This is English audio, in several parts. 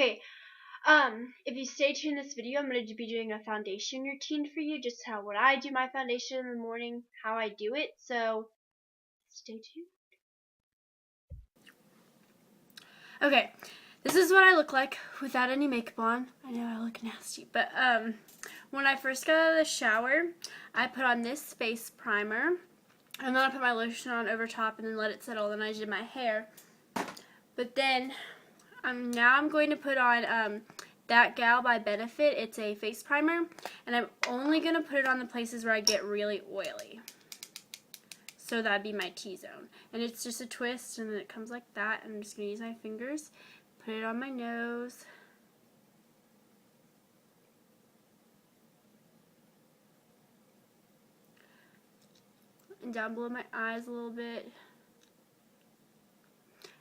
Okay, if you stay tuned in this video, I'm going to be doing a foundation routine for you, just what I do my foundation in the morning, how I do it, so stay tuned. Okay, this is what I look like without any makeup on. I know I look nasty, but when I first got out of the shower, I put on this face primer, and then I put my lotion on over top and then let it settle, then I did my hair. But then, now I'm going to put on That Gal by Benefit. It's a face primer, and I'm only going to put it on the places where I get really oily. So that'd be my T-zone. And it's just a twist, and then it comes like that. And I'm just going to use my fingers, put it on my nose. And down below my eyes a little bit.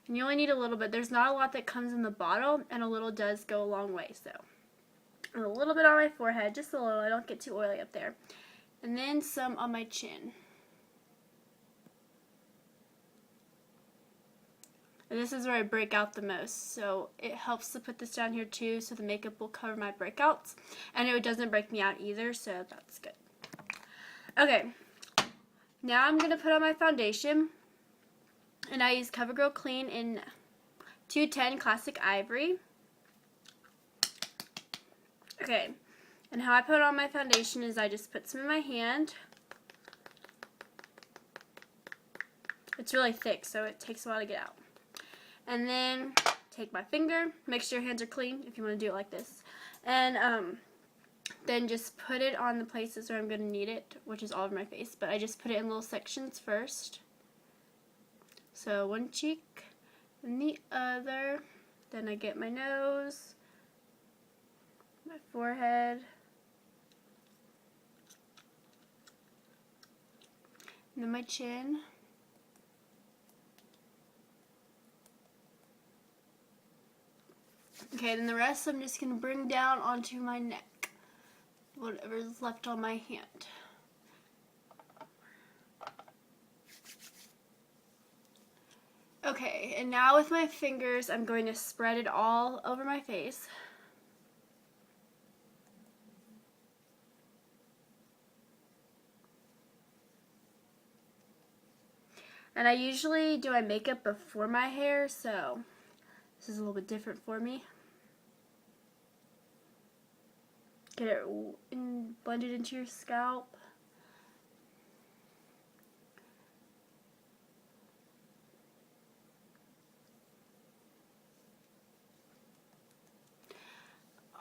And you only need a little bit. There's not a lot that comes in the bottle, and a little does go a long way. So, and a little bit on my forehead, just a little. I don't get too oily up there. And then some on my chin. And this is where I break out the most. So it helps to put this down here too, so the makeup will cover my breakouts. And it doesn't break me out either, so that's good. Okay, now I'm going to put on my foundation. And I use CoverGirl Clean in 210 Classic Ivory. Okay, and how I put on my foundation is I just put some in my hand. It's really thick, so it takes a while to get out. And then take my finger, make sure your hands are clean if you want to do it like this. And then just put it on the places where I'm going to need it, which is all over my face. But I just put it in little sections first. So one cheek, then the other. Then I get my nose, my forehead, and then my chin. Okay, then the rest I'm just going to bring down onto my neck, whatever's left on my hand. Okay, and now with my fingers, I'm going to spread it all over my face. And I usually do my makeup before my hair, so this is a little bit different for me. Get it blended into your scalp.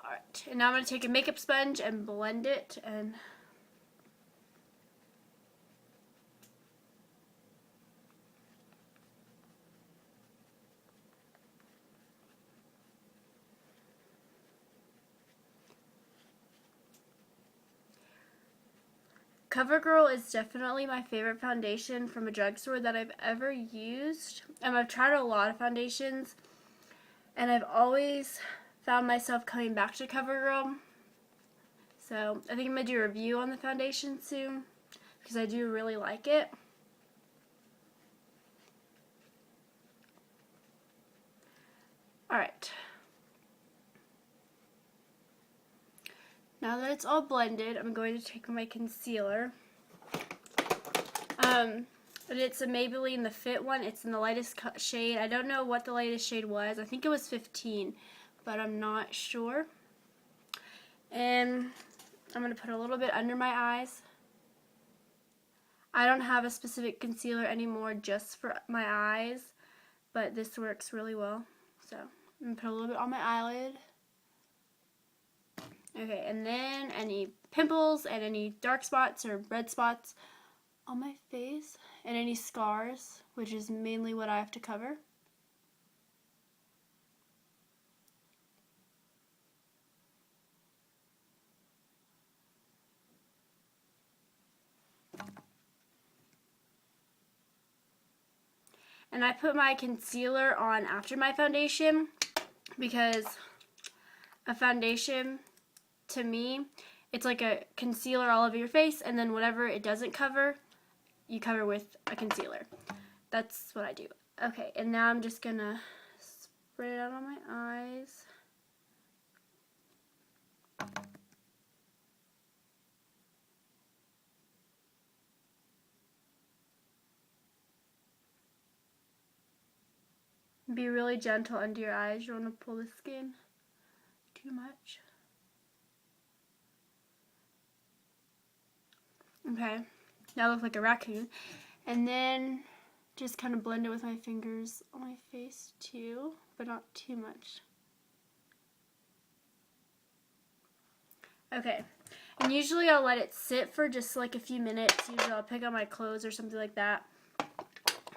Alright, and now I'm going to take a makeup sponge and blend it and CoverGirl is definitely my favorite foundation from a drugstore that I've ever used. I've tried a lot of foundations, and I've always found myself coming back to CoverGirl. So I think I'm going to do a review on the foundation soon, because I do really like it. Alright. Now that it's all blended, I'm going to take my concealer. But it's a Maybelline The Fit one. It's in the lightest shade. I don't know what the lightest shade was. I think it was 15, but I'm not sure. And I'm going to put a little bit under my eyes. I don't have a specific concealer anymore just for my eyes, but this works really well. So I'm going to put a little bit on my eyelid. Okay, and then any pimples and any dark spots or red spots on my face and any scars, which is mainly what I have to cover. And I put my concealer on after my foundation because a foundation, to me, it's like a concealer all over your face, and then whatever it doesn't cover, you cover with a concealer. That's what I do. Okay, and now I'm just gonna spread it out on my eyes. Be really gentle under your eyes. You don't want to pull the skin too much. Okay, now I look like a raccoon. And then just kind of blend it with my fingers on my face too, but not too much. Okay, and usually I'll let it sit for just like a few minutes. Usually I'll pick up my clothes or something like that.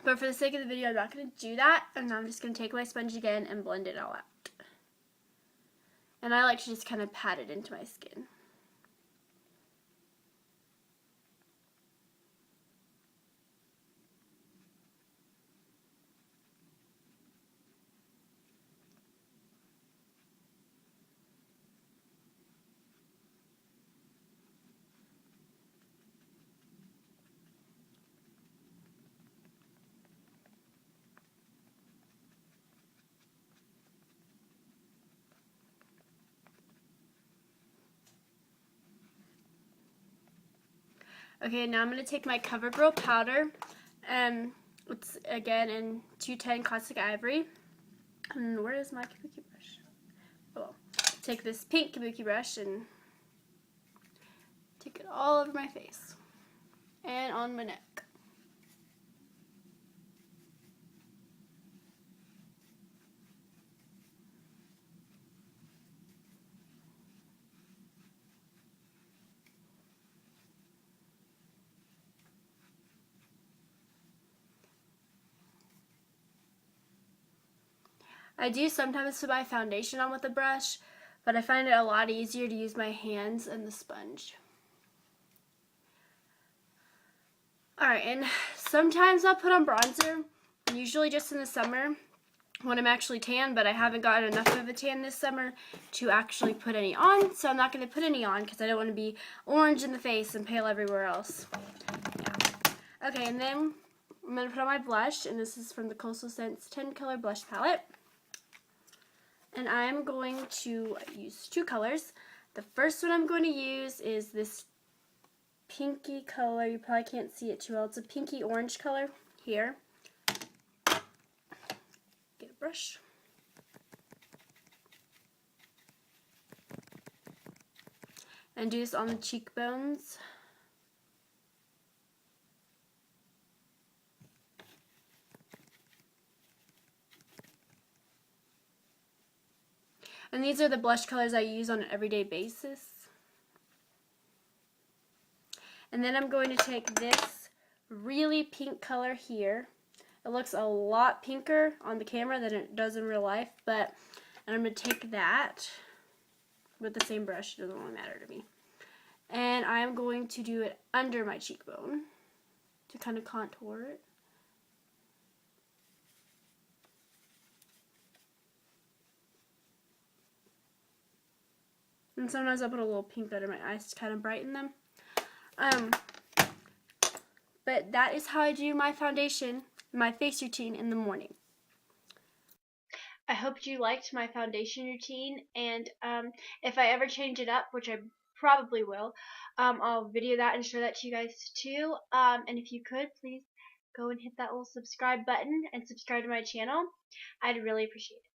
But for the sake of the video, I'm not going to do that. And I'm just going to take my sponge again and blend it all out. And I like to just kind of pat it into my skin. Okay, now I'm going to take my CoverGirl powder, and it's again in 210 Classic Ivory. And where is my kabuki brush? Oh, take this pink kabuki brush and take it all over my face and on my neck. I do sometimes put my foundation on with a brush, but I find it a lot easier to use my hands and the sponge. Alright, and sometimes I'll put on bronzer, usually just in the summer when I'm actually tan, but I haven't gotten enough of a tan this summer to actually put any on, so I'm not going to put any on because I don't want to be orange in the face and pale everywhere else. Yeah. Okay, and then I'm going to put on my blush, and this is from the Coastal Scents 10 color blush palette. And I'm going to use two colors. The first one I'm going to use is this pinky color. You probably can't see it too well. It's a pinky orange color here. Get a brush. And do this on the cheekbones. And these are the blush colors I use on an everyday basis. And then I'm going to take this really pink color here. It looks a lot pinker on the camera than it does in real life, but I'm going to take that with the same brush. It doesn't really matter to me. And I'm going to do it under my cheekbone to kind of contour it. And sometimes I'll put a little pink under my eyes to kind of brighten them. But that is how I do my foundation, my face routine in the morning. I hope you liked my foundation routine, and if I ever change it up, which I probably will, I'll video that and show that to you guys too. And if you could, please go and hit that little subscribe button and subscribe to my channel. I'd really appreciate it.